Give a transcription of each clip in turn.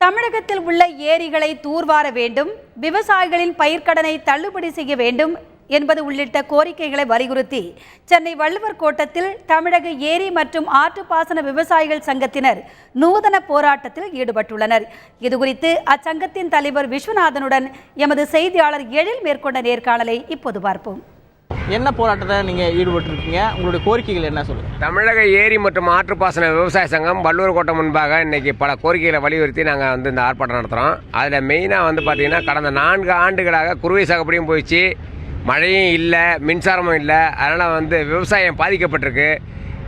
தமிழகத்தில் உள்ள ஏரிகளை தூர்வார வேண்டும், விவசாயிகளின் பயிர்க்கடனை தள்ளுபடி செய்ய வேண்டும் என்பது உள்ளிட்ட கோரிக்கைகளை வலியுறுத்தி சென்னை வள்ளுவர் கோட்டத்தில் தமிழக ஏரி மற்றும் ஆற்றுப்பாசன விவசாயிகள் சங்கத்தினர் நூதன போராட்டத்தில் ஈடுபட்டுள்ளனர். இதுகுறித்து அச்சங்கத்தின் தலைவர் விஸ்வநாதனுடன் எமது செய்தியாளர் எழில் மேற்கொண்ட நேர்காணலை இப்போது பார்ப்போம். என்ன போராட்டத்தை நீங்கள் ஈடுபட்டிருக்கீங்க? உங்களுடைய கோரிக்கைகள் என்ன சொல்லுங்கள்? தமிழக ஏரி மற்றும் ஆற்றுப்பாசன விவசாய சங்கம் வள்ளுவர் கோட்டம் முன்பாக இன்றைக்கி பல கோரிக்கைகளை வலியுறுத்தி நாங்கள் இந்த ஆர்ப்பாட்டம் நடத்துகிறோம். அதில் மெயினாக பார்த்தீங்கன்னா கடந்த 4 ஆண்டுகளாக குறுவை சாகுபடியும் போயிடுச்சு, மழையும் இல்லை, மின்சாரமும் இல்லை. அதனால் விவசாயம் பாதிக்கப்பட்டிருக்கு.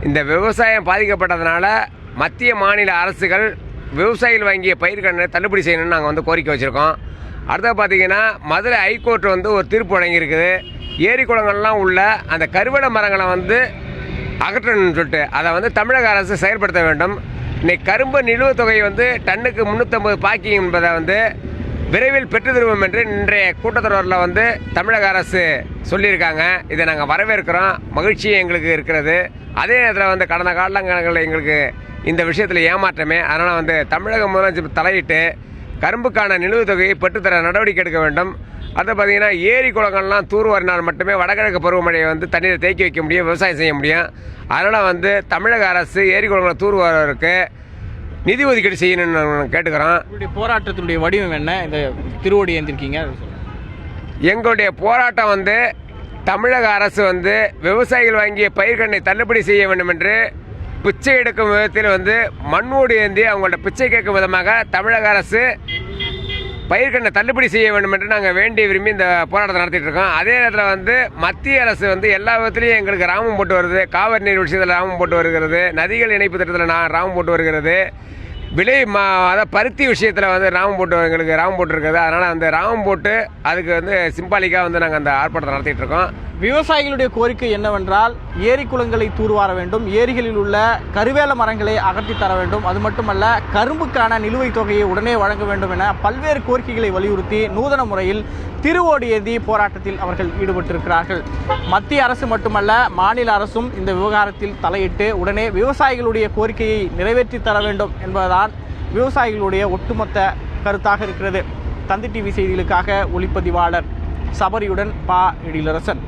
இந்த விவசாயம் பாதிக்கப்பட்டதுனால மத்திய மாநில அரசுகள் விவசாயிகள் வாங்கிய பயிர்க்கடனை தள்ளுபடி செய்யணும்னு நாங்கள் கோரிக்கை வச்சுருக்கோம். அடுத்த பார்த்தீங்கன்னா மதுரை ஹைகோர்ட் ஒரு தீர்ப்பு வழங்கியிருக்குது. ஏரி குளங்கள்லாம் உள்ள அந்த கருவேல மரங்களை அகற்றணும்னு சொல்லிட்டு அதை தமிழக அரசு செயல்படுத்த வேண்டும். இன்னைக்கு கரும்பு நிலுவைத் தொகை டன்னுக்கு 350 பாக்கி என்பதை விரைவில் பெற்றுத்தருவோம் என்று இன்றைய கூட்டத்தொடரில் தமிழக அரசு சொல்லியிருக்காங்க. இதை நாங்கள் வரவேற்கிறோம், மகிழ்ச்சியும் எங்களுக்கு இருக்கிறது. அதே நேரத்தில் கடந்த காலங்களில் எங்களுக்கு இந்த விஷயத்தில் ஏமாற்றமே. அதனால் தமிழக முதலமைச்சர் தலையிட்டு கரும்புக்கான நிலுவைத் தொகையை பெற்றுத்தர நடவடிக்கை எடுக்க வேண்டும். அதை பார்த்தீங்கன்னா ஏரி குளங்கள்லாம் தூர்வாரினால் மட்டுமே வடகிழக்கு பருவமழையை தண்ணீரை தேக்கி வைக்க முடியும், விவசாயம் செய்ய முடியும். அதனால் தமிழக அரசு ஏரி குளங்களை தூர்வாருவதற்கு நிதி ஒதுக்கீடு செய்யணும்னு கேட்டுக்கிறோம். உங்களுடைய போராட்டத்தினுடைய வடிவம் என்ன? இந்த திருவோடி ஏந்திருக்கீங்க. எங்களுடைய போராட்டம் தமிழக அரசு விவசாயிகள் வாங்கிய பயிர்க்கடனை தள்ளுபடி செய்ய வேண்டும் என்று பிச்சை எடுக்கும் விதத்தில் மண்ணோடு ஏந்தி அவங்களோட பிச்சை கேட்கும் விதமாக தமிழக அரசு பயிர்க்கடனை தள்ளுபடி செய்ய வேண்டும் என்று நாங்கள் வேண்டி விரும்பி இந்த போராட்டத்தை நடத்திட்டு இருக்கோம். அதே நேரத்தில் மத்திய அரசு எல்லா விதத்துலையும் எங்களுக்கு ராமம் போட்டு வருது. காவிரி நீர் விஷயத்தில் ராமம் போட்டு வருகிறது, நதிகள் இணைப்பு திட்டத்தில் ராமம் போட்டு வருகிறது, விலை பருத்தி விஷயத்தில் ராமம் போட்டு எங்களுக்கு ராமம் போட்டு இருக்குது. அதனால் ராமம் போட்டு அதுக்கு சிம்பாலிக்காக நாங்கள் அந்த ஆர்ப்பாட்டத்தை நடத்திட்டு இருக்கோம். விவசாயிகளுடைய கோரிக்கை என்னவென்றால் ஏரி குளங்களை தூர்வார வேண்டும், ஏரிகளில் உள்ள கருவேல மரங்களை அகற்றி தர வேண்டும், அது மட்டுமல்ல கரும்புக்கான நிலுவைத் தொகையை உடனே வழங்க வேண்டும் என பல்வேறு கோரிக்கைகளை வலியுறுத்தி நூதன முறையில் திருவோடி ஏந்தி போராட்டத்தில் அவர்கள் ஈடுபட்டிருக்கிறார்கள். மத்திய அரசு மட்டுமல்ல மாநில அரசும் இந்த விவகாரத்தில் தலையிட்டு உடனே விவசாயிகளுடைய கோரிக்கையை நிறைவேற்றி தர வேண்டும் என்பதுதான் விவசாயிகளுடைய ஒட்டுமொத்த கருத்தாக இருக்கிறது. தந்தி டிவி செய்திகளுக்காக ஒளிப்பதிவாளர் சபரியுடன் பா. எழிலரசன்.